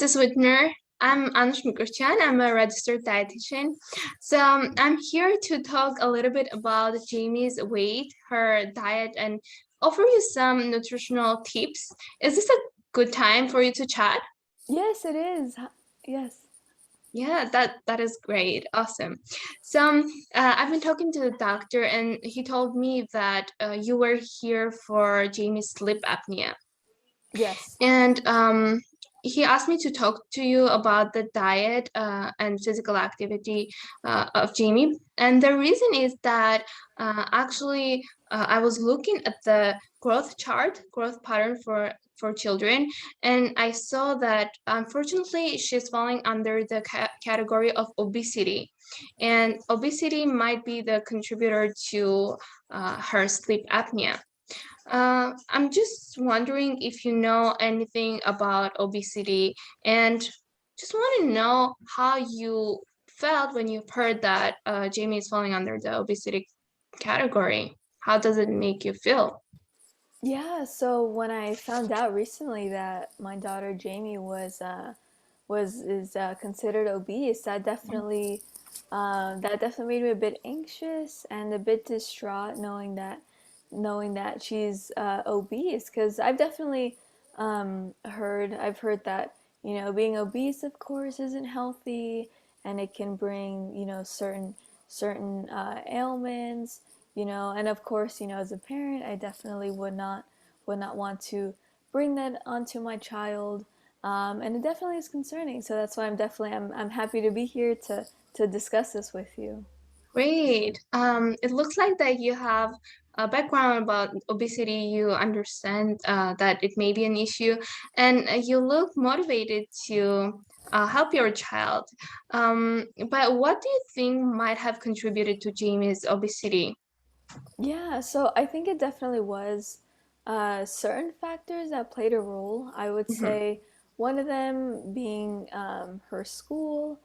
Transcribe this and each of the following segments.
Mr. Whitner. I'm Anush Mkrtchyan. I'm a registered dietitian. I'm here to talk a little bit about Jamie's weight, her diet, and offer you some nutritional tips. Is this a good time for you to chat? Yes, it is. Yes. Yeah, that is great. Awesome. I've been talking to the doctor, and he told me that you were here for Jamie's sleep apnea. Yes. And he asked me to talk to you about the diet and physical activity of Jamie. And the reason is that I was looking at the growth chart, growth pattern for children, and I saw that unfortunately she's falling under the category of obesity. And obesity might be the contributor to her sleep apnea. I'm just wondering if you know anything about obesity and just want to know how you felt when you heard that Jamie is falling under the obesity category. How does it make you feel? Yeah, so when I found out recently that my daughter Jamie was is considered obese, that definitely made me a bit anxious and a bit distraught knowing that she's obese because I've heard that being obese of course isn't healthy and it can bring certain ailments, and of course, as a parent I definitely would not want to bring that onto my child, and it definitely is concerning. So that's why I'm happy to be here to discuss this with you. Great. It looks like that you have a background about obesity. You understand that it may be an issue, and you look motivated to help your child. But what do you think might have contributed to Jamie's obesity? Yeah, so I think it definitely was certain factors that played a role. I would Mhm. say one of them being her school.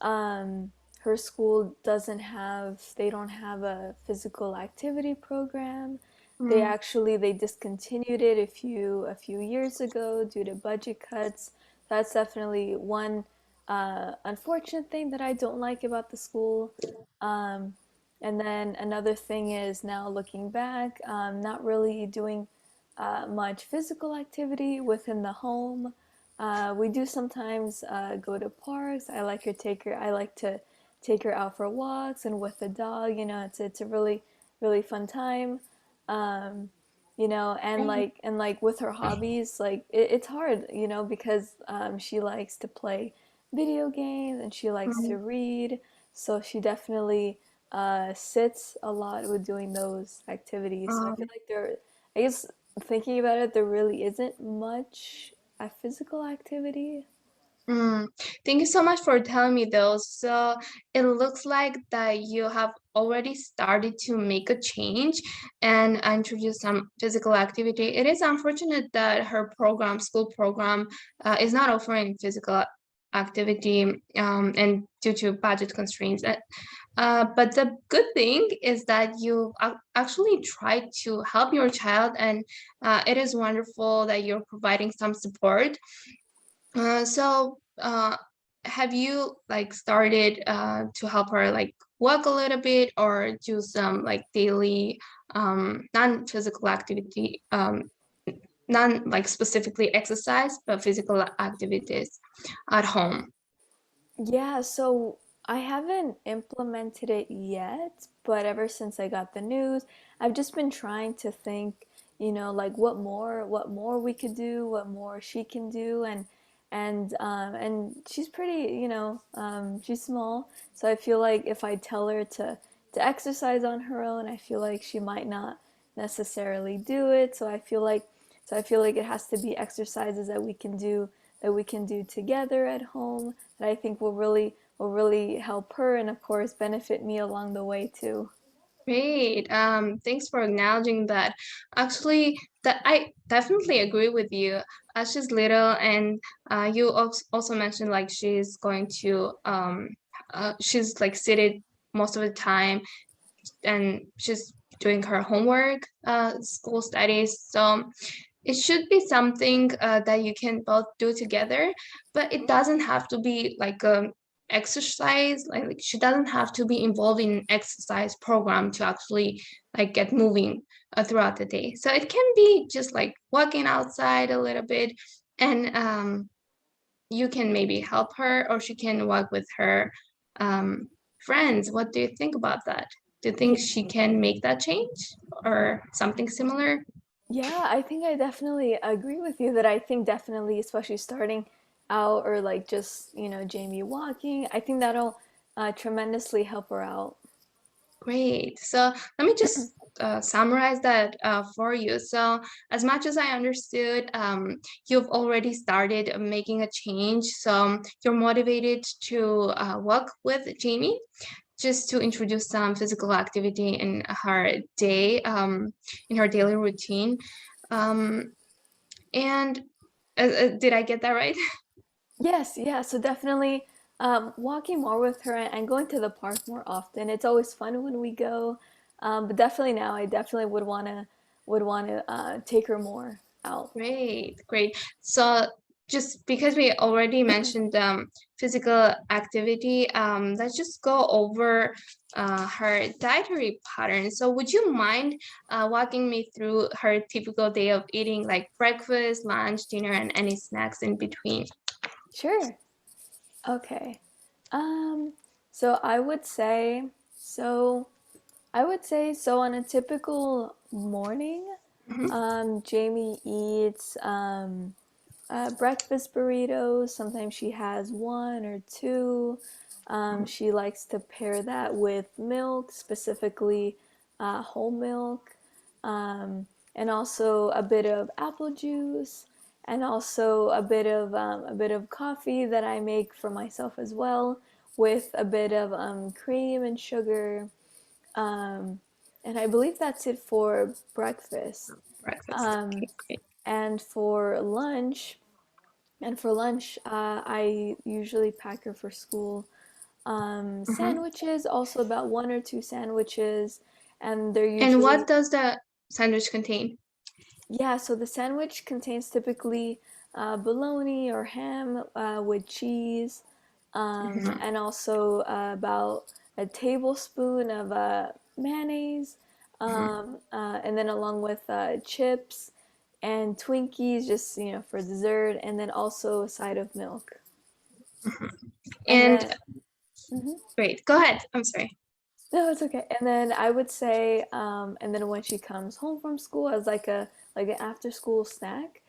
Um, Her school they don't have a physical activity program. Mm, They discontinued it a few years ago due to budget cuts. That's definitely one unfortunate thing that I don't like about the school. Um, and then another thing is now looking back, not really doing much physical activity within the home. We do sometimes go to parks. I like to take her out for walks and with the dog. It's a really fun time. Um, and like with her hobbies, like it's hard, because she likes to play video games and she likes to mm, read. So she definitely sits a lot with doing those activities. So I feel um, like I guess thinking about it, there really isn't much a physical activity. mm. Thank you so much for telling me those. So it looks like that you have already started to make a change and introduce some physical activity. It is unfortunate that her program, school program, is not offering physical activity and due to budget constraints. But the good thing is that you actually tried to help your child, and it is wonderful that you're providing some support. Have you like started to help her like walk a little bit or do some like daily non-physical activity, non like specifically exercise, but physical activities at home? Yeah, so I haven't implemented it yet, but ever since I got the news, I've just been trying to think, like what more we could do, what more she can do, and she's pretty, she's small, so I feel like if I tell her to exercise on her own, I feel like she might not necessarily do it. So I feel like it has to be exercises that we can do together at home that I think will really help her and of course benefit me along the way too. Great. Thanks for acknowledging that. Actually, that I definitely agree with you. She's little, and you also mentioned like she's like seated most of the time, and she's doing her homework, school studies. So it should be something that you can both do together, but it doesn't have to be like a exercise. Like she doesn't have to be involved in an exercise program to actually like get moving throughout the day. So it can be just like walking outside a little bit, and you can maybe help her, or she can walk with her um, friends. What do you think about that? Do you think Yeah, she can make that change or something similar? yeah, I think I definitely agree with you that I think definitely, especially starting out or like just, Jamie walking, I think that'll tremendously help her out. Great. So let me just summarize that for you. So, as much as I understood, you've already started making a change. So, you're motivated to work with Jamie just to introduce some physical activity in her day, in her daily routine. Um, and did I get that right? Yes, yeah, so definitely walking more with her and going to the park more often. It's always fun when we go, but definitely now I definitely would want to take her more out. Great, great. So just because we already mentioned physical activity, let's just go over her dietary pattern. So would you mind walking me through her typical day of eating, like breakfast, lunch, dinner, and any snacks in between? Sure. Okay. Um, so so on a typical morning, Mhm, Jamie eats breakfast burritos. Sometimes she has one or two. mhm, She likes to pair that with milk, specifically whole milk, um, and also a bit of apple juice, and also a bit of coffee that I make for myself as well, with a bit of cream and sugar. Um, and I believe that's it for breakfast. breakfast. Um, Okay, great. and for lunch, I usually pack her for school Mhm. sandwiches, also about one or two sandwiches, and they're And what usually, does the sandwich contain? yeah, so the sandwich contains typically bologna or ham with cheese, Mhm, and also about a tablespoon of mayonnaise, mhm. and then along with chips and Twinkies, just for dessert, and then also a side of milk. And And then, mhm. great, go ahead. I'm sorry. No, it's okay. And then I would say, and then when she comes home from school as like an after school snack,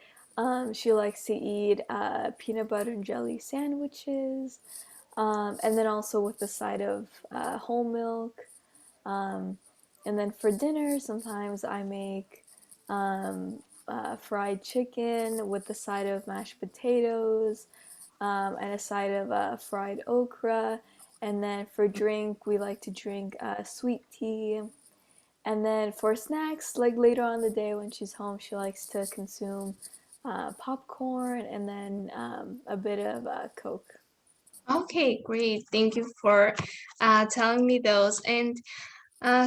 she likes to eat peanut butter and jelly sandwiches, and then also with the side of whole milk. Um, and then for dinner, sometimes I make fried chicken with the side of mashed potatoes, and a side of fried okra. And then for drink, we like to drink sweet tea. And then for snacks, like later on in the day when she's home, she likes to consume popcorn and then a bit of Coke. Okay, great. Thank you for telling me those. And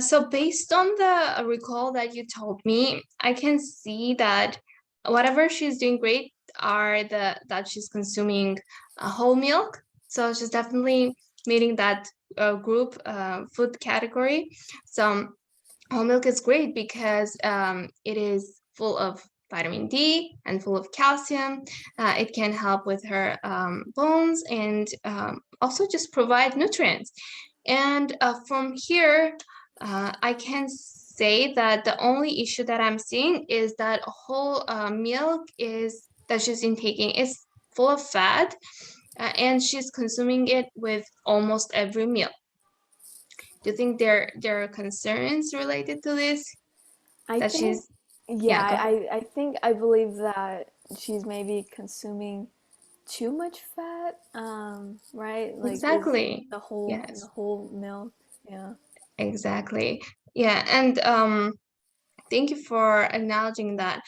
so based on the recall that you told me, I can see that whatever she's doing great are the that she's consuming whole milk. So she's definitely meeting that group food category. So whole milk is great because it is full of vitamin D and full of calcium. It can help with her bones and also just provide nutrients. And from here, I can say that the only issue that I'm seeing is that whole milk is that she's intaking is full of fat, and she's consuming it with almost every meal. Do you think there are concerns related to this? I That think, she's yeah, Yeah, go ahead. I believe that she's maybe consuming too much fat, right? Like is Exactly. the Yes, whole milk, yeah. exactly. Yeah, and thank you for acknowledging that.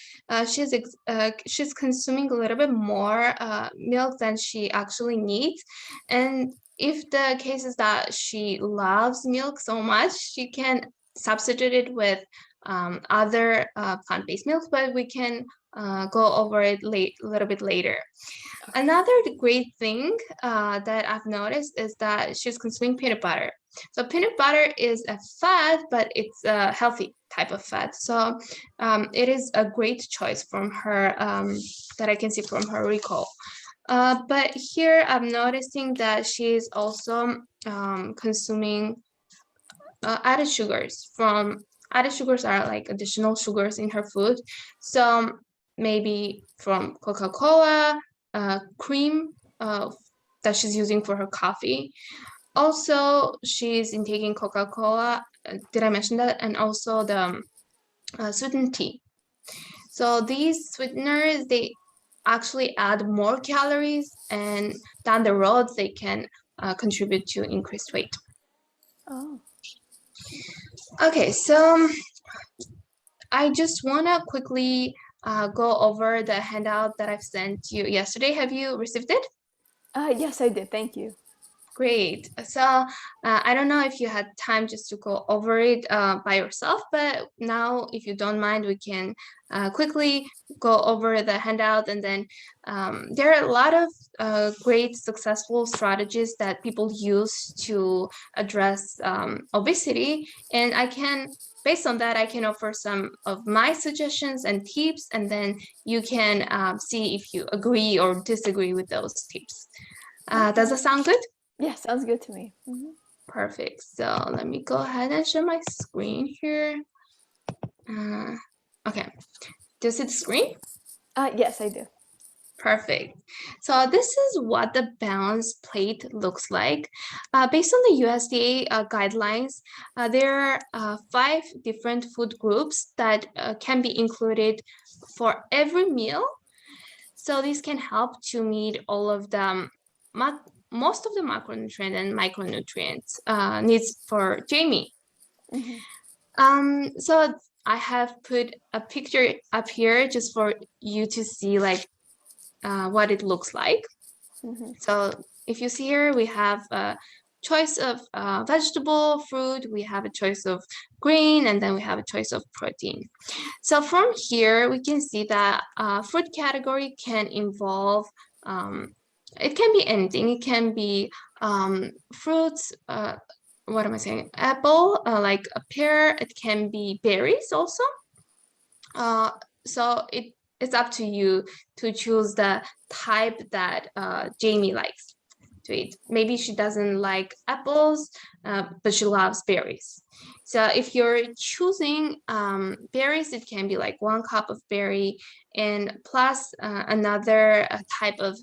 She's consuming a little bit more milk than she actually needs, and if the case is that she loves milk so much, she can substitute it with other plant-based milks, but we can go over it a little bit later. Okay. Another great thing that I've noticed is that she's consuming peanut butter. So peanut butter is a fat, but it's a healthy type of fat. So it is a great choice from her that I can see from her recall. But here I'm noticing that she's also consuming added sugars. From added sugars are like additional sugars in her food. So maybe from Coca-Cola, cream that she's using for her coffee. Also, she's intaking Coca-Cola. Did I mention that? And also the sweetened tea. So these sweeteners, they actually add more calories, and down the road, they can contribute to increased weight. Oh. Okay, so I just want to quickly go over the handout that I've sent you yesterday. Have you received it? Yes, I did. Thank you. Great. So I don't know if you had time just to go over it by yourself, but now, if you don't mind, we can quickly go over the handout. And then there are a lot of great successful strategies that people use to address obesity. And based on that, I can offer some of my suggestions and tips, and then you can see if you agree or disagree with those tips. Does Okay. that sound good? Yeah, sounds good to me. Mm-hmm. Perfect. So let me go ahead and share my screen here. Okay. Do you see the screen? Yes, I do. Perfect. So this is what the balanced plate looks like. Based on the USDA guidelines, there are 5 different food groups that can be included for every meal. So this can help to meet all of the most of the macronutrient and micronutrients needs for Jamie. Mm-hmm. So I have put a picture up here just for you to see like what it looks like. Mm-hmm. So if you see here, we have a choice of vegetable, fruit, we have a choice of grain, and then we have a choice of protein. So from here, we can see that fruit category can involve, it can be anything. It can be fruits, what am I saying? Apple, like a pear. It can be berries also. Uh, so it's up to you to choose the type that Jamie likes to eat. Maybe she doesn't like apples, but she loves berries. So if you're choosing berries, it can be like 1 cup of berry and plus another type of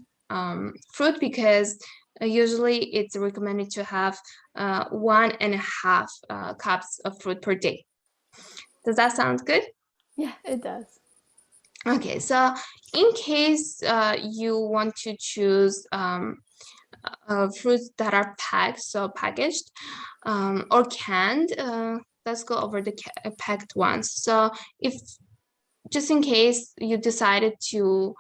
fruit, because usually it's recommended to have 1.5 cups of fruit per day. Does that sound good? Yeah, it does. Okay, so in case you want to choose fruits that are packed, so packaged or canned, let's go over the packed ones. So if just in case you decided to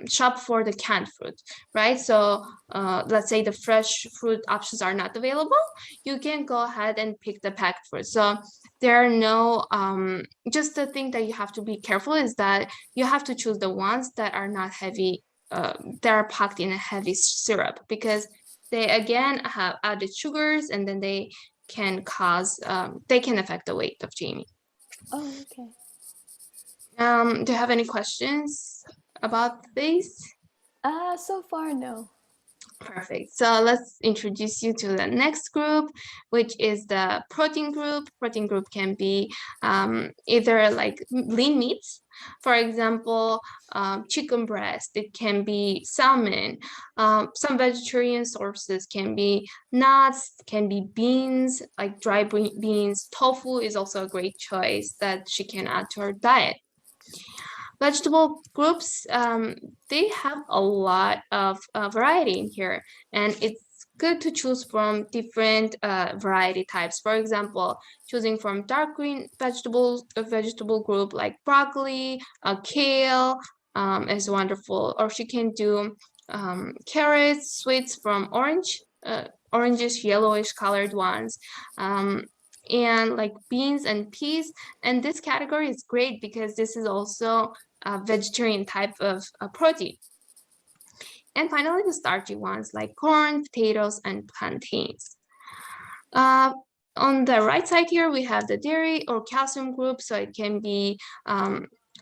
shop for the canned fruit, right? So let's say the fresh fruit options are not available, you can go ahead and pick the packed fruit. So there are no, just the thing that you have to be careful is that you have to choose the ones that are not heavy, that are packed in a heavy syrup, because they again have added sugars, and then they can cause, they can affect the weight of Jamie. Oh, okay. Do you have any questions about this? So far, no. Perfect. So let's introduce you to the next group, which is the protein group. Protein group can be either like lean meats, for example, chicken breast. It can be salmon. Some vegetarian sources can be nuts, can be beans, like dry beans. Tofu is also a great choice that she can add to her diet. Vegetable groups, they have a lot of variety in here, and it's good to choose from different variety types. For example, choosing from dark green vegetables, a vegetable group like broccoli, kale is wonderful. Or she can do carrots, sweets from oranges, yellowish colored ones, and like beans and peas. And this category is great because this is also vegetarian type of protein. And finally, the starchy ones like corn, potatoes, and plantains. Uh, on the right side here, we have the dairy or calcium group. So it can be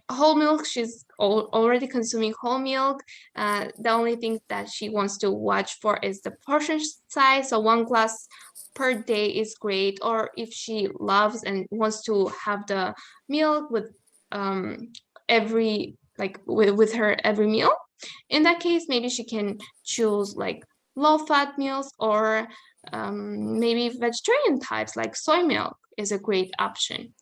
whole milk. She's already consuming whole milk. The only thing that she wants to watch for is the portion size. So 1 glass per day is great. Or if she loves and wants to have the milk with every like with her every meal, in that case, maybe she can choose like low fat meals or maybe vegetarian types like soy milk is a great option.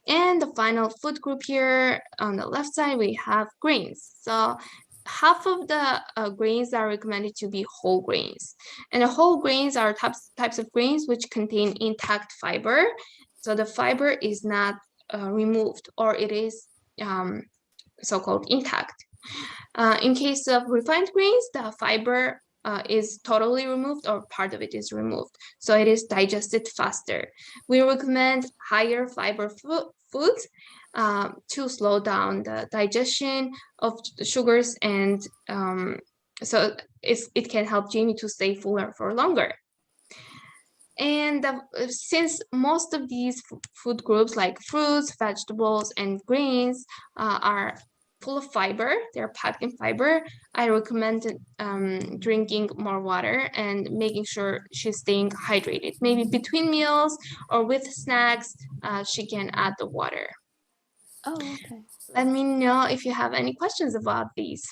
And the final food group here on the left side, we have grains. So half of the grains are recommended to be whole grains. And the whole grains are types of grains which contain intact fiber. So the fiber is not removed, or it is so-called intact. In case of refined grains, the fiber is totally removed or part of it is removed. So it is digested faster. We recommend higher fiber foods to slow down the digestion of the sugars, and so it can help Jamie to stay fuller for longer. And since most of these food groups like fruits, vegetables, and grains are full of fiber, they're packed in fiber, I recommend drinking more water and making sure she's staying hydrated. Maybe between meals or with snacks, she can add the water. Oh, okay. Let me know if you have any questions about these.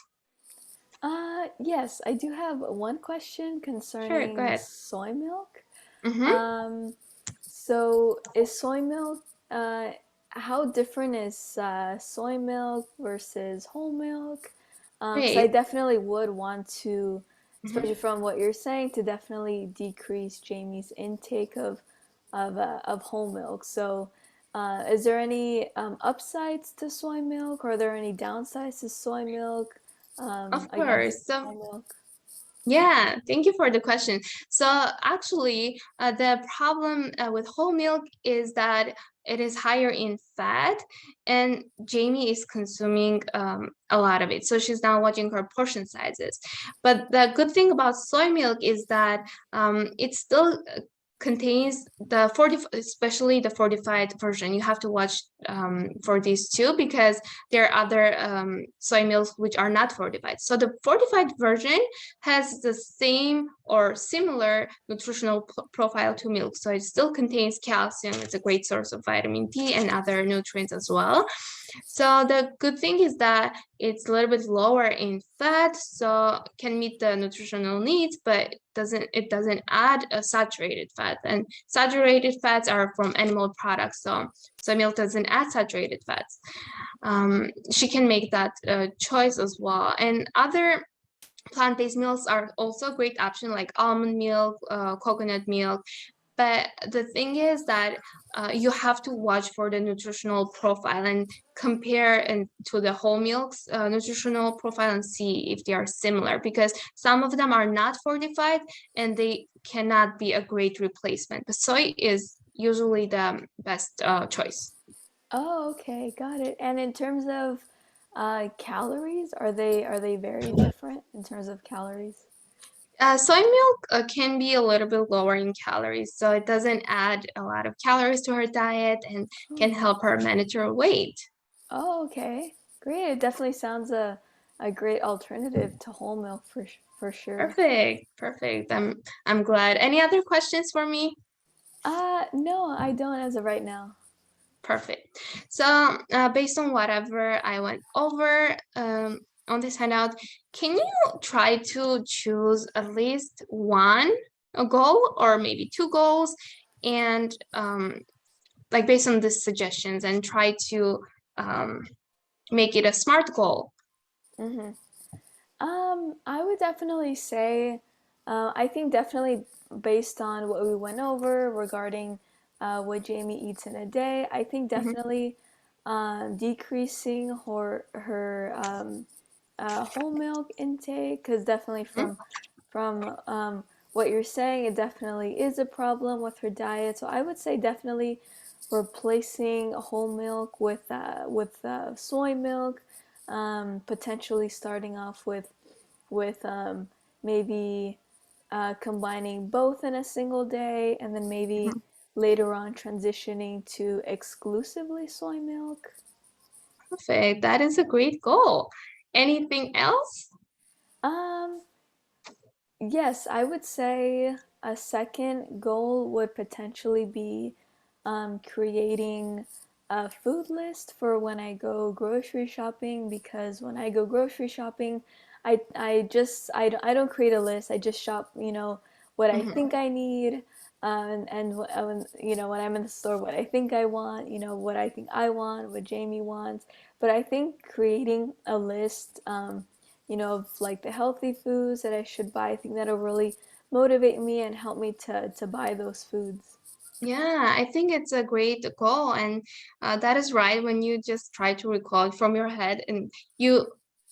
Yes, I do have one question Sure, go concerning ahead. soy milk. Mm-hmm. Um, so is soy milk, how different is soy milk versus whole milk? Because I Great. definitely would want to, especially Mm-hmm. from what you're saying, to definitely decrease Jamie's intake of whole milk. So, is there any upsides to soy milk, or are there any downsides to soy milk Of against course. So whole milk? yeah, thank you for the question. So actually, the problem with whole milk is that it is higher in fat, and Jamie is consuming a lot of it. So she's now watching her portion sizes. But the good thing about soy milk is that it still contains the 40, especially the fortified version. You have to watch for these two, because there are other soy milks which are not fortified. So the fortified version has the same or similar nutritional profile to milk. So it still contains calcium. It's a great source of vitamin D and other nutrients as well. So the good thing is that it's a little bit lower in fat, so can meet the nutritional needs, but it doesn't add a saturated fat. And saturated fats are from animal products, so soy milk doesn't add saturated fats. She can make that choice as well. And other plant-based milks are also a great option, like almond milk, coconut milk. But the thing is that you have to watch for the nutritional profile and compare and to the whole milks nutritional profile and see if they are similar, because some of them are not fortified and they cannot be a great replacement. But soy is usually the best choice. Oh, okay, got it. And in terms of calories, are they very different in terms of calories? Soy milk can be a little bit lower in calories, so it doesn't add a lot of calories to her diet and can Oh, help her manage her weight. oh, okay, great. It definitely sounds a great alternative to whole milk for sure. Perfect, perfect. I'm glad. Any other questions for me? No, I don't as of right now. Perfect. So, based on whatever I went over on this handout, can you try to choose at least one a goal or maybe two goals, and like based on the suggestions, and try to um, make it a SMART goal? Mm-hmm. I would definitely say, I think definitely based on what we went over regarding what Jamie eats in a day, I think Mhm. definitely decreasing her whole milk intake, because definitely from what you're saying, it definitely is a problem with her diet. So I would say definitely replacing whole milk with soy milk, potentially starting off with maybe combining both in a single day, and then maybe Mhm. later on transitioning to exclusively soy milk. Perfect. That is a great goal. Anything else? Um, Yes, I would say a second goal would potentially be creating a food list for when I go grocery shopping, because when I go grocery shopping, I don't create a list. I just shop, what I Mhm. think I need, when I'm in the store, what I think I want, what I think I want, what Jamie wants. But I think creating a list, of like the healthy foods that I should buy. I think that'll really motivate me and help me to buy those foods. Yeah, I think it's a great goal, and that is right. When you just try to recall it from your head, and you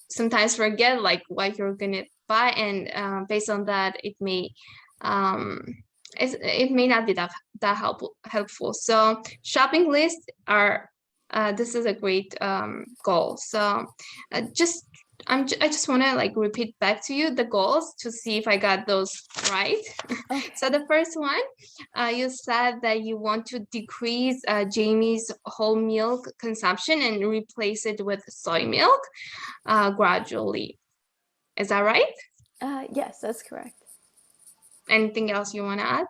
sometimes forget like what you're gonna buy, and based on that, um, it may not be that helpful. So shopping lists are this is a great goal. So just I just want to like repeat back to you the goals to see if I got those right. Okay. So the first one, you said that you want to decrease Jamie's whole milk consumption and replace it with soy milk gradually. Is that right? Yes, that's correct. Anything else you want to add?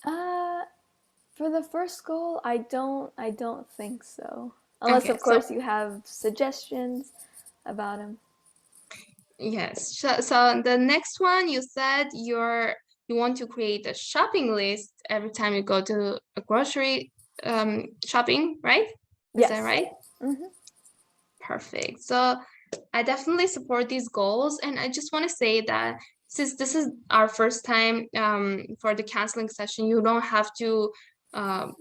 Uh, for the first goal, I don't think so. Unless, Okay, of so course, you have suggestions about them. yes. So the next one, you said you want to create a shopping list every time you go to a grocery shopping, right? Is that Yes. right? Mm-hmm. Perfect. So I definitely support these goals. And I just want to say that since this is our first time for the counseling session, you don't have to um,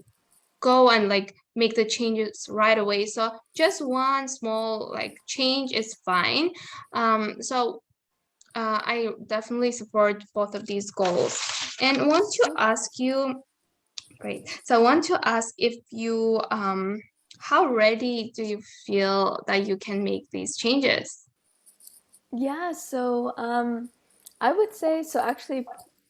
go and like make the changes right away. So just one small like change is fine. I definitely support both of these goals. And want to ask you, great. So I want to ask if you, how ready do you feel that you can make these changes? Yeah, so I would say so. Actually,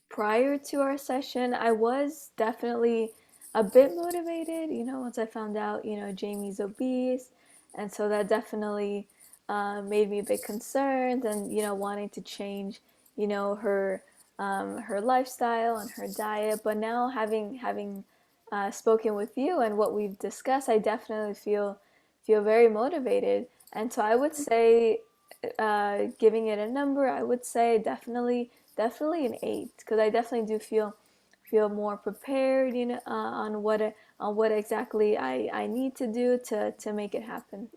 prior to our session, I was definitely a bit motivated. Once I found out, Jamie's obese, and so that definitely made me a bit concerned, and wanting to change, her lifestyle and her diet. But now, having spoken with you and what we've discussed, I definitely feel very motivated. And so I would say, giving it a number, I would say definitely an 8, because I definitely do feel more prepared, on what exactly I need to do to make it happen.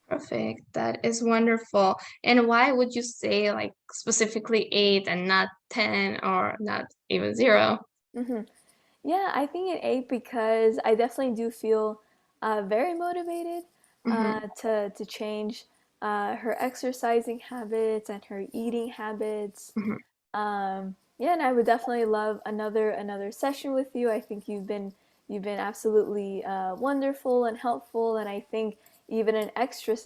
Perfect. That is wonderful. And why would you say like specifically 8 and not 10 or not even 0? Hmm. Yeah, I think an 8 because I definitely do feel very motivated Hmm. to change her exercising habits and her eating habits. Hmm. Yeah, and I would definitely love another session with you. I think you've been absolutely wonderful and helpful, and I think even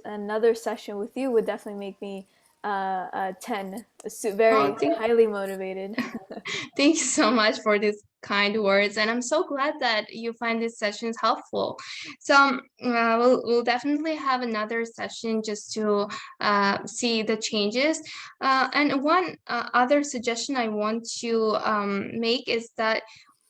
another session with you would definitely make me 10, Oh, very highly motivated. thank you so much for these kind words, and I'm so glad that you find these sessions helpful. So we'll definitely have another session just to see the changes. And one other suggestion I want to make is that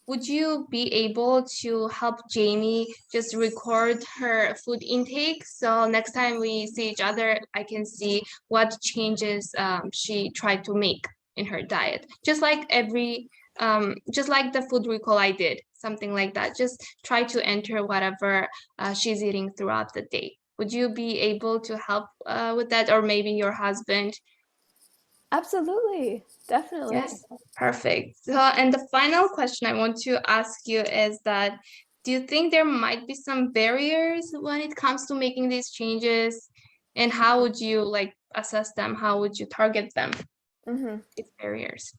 would you be able to help Jamie just record her food intake? So next time we see each other, I can see what changes she tried to make in her diet. Just like the food recall I did, something like that. Just try to enter whatever she's eating throughout the day. Would you be able to help with that, or maybe your husband? Absolutely, definitely. Yes, perfect. So, and the final question I want to ask you is that do you think there might be some barriers when it comes to making these changes? And how would you like assess them? How would you target them, Hmm. these barriers?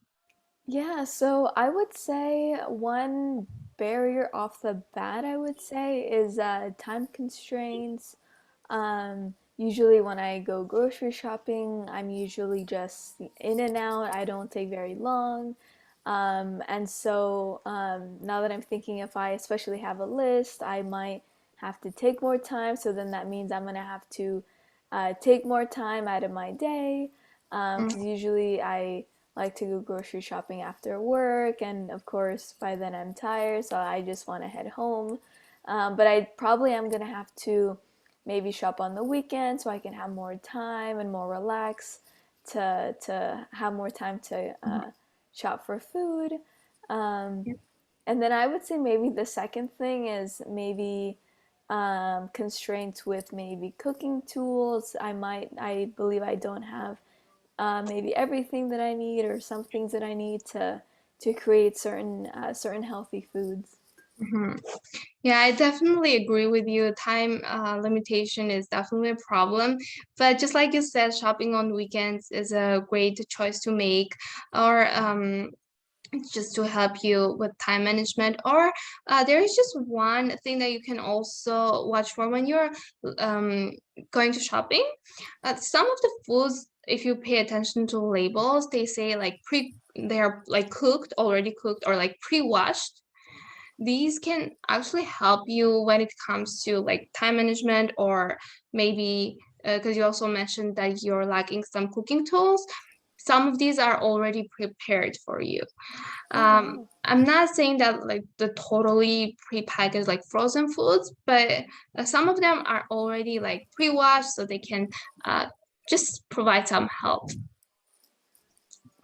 Yeah, so I would say one barrier off the bat, I would say, is time constraints. Usually, when I go grocery shopping, I'm usually just in and out. I don't take very long. And so now that I'm thinking, if I especially have a list, I might have to take more time. So then that means I'm going to have to take more time out of my day. Because usually I like to go grocery shopping after work, and of course, by then I'm tired, so I just want to head home. But I probably am going to have to maybe shop on the weekend so I can have more time and more relax to have more time to shop for food. Um, and then I would say maybe the second thing is maybe constraints with maybe cooking tools. I believe I don't have maybe everything that I need or some things that I need to create certain healthy foods. Mhm. Yeah, I definitely agree with you. Time limitation is definitely a problem. But just like you said, shopping on weekends is a great choice to make, or just to help you with time management. Or there is just one thing that you can also watch for when you're um, going to shopping. Some of the foods, if you pay attention to labels, they say like they are like cooked, already cooked, or like pre-washed. These can actually help you when it comes to like time management, or maybe because you also mentioned that you're lacking some cooking tools. Some of these are already prepared for you. Oh wow. I'm not saying that like the totally prepackaged like frozen foods, but some of them are already like pre-washed, so they can uh, just provide some help.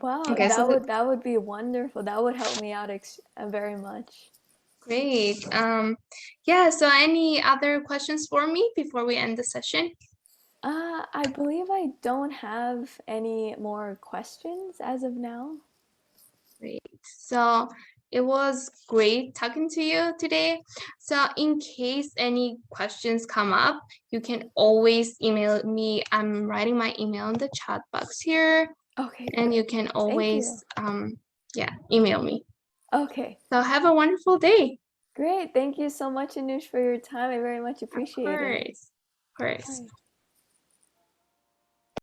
Wow, Okay, so that would be wonderful. That would help me out very much. great. Yeah, so any other questions for me before we end the session? I believe I don't have any more questions as of now. Great. So it was great talking to you today. So in case any questions come up, you can always email me. I'm writing my email in the chat box here, Okay, and you great. can Thank you. always yeah, email me. Okay, So have a wonderful day. great. Thank you so much, Anush, for your time. I very much Of appreciate it. course. Of course. Bye.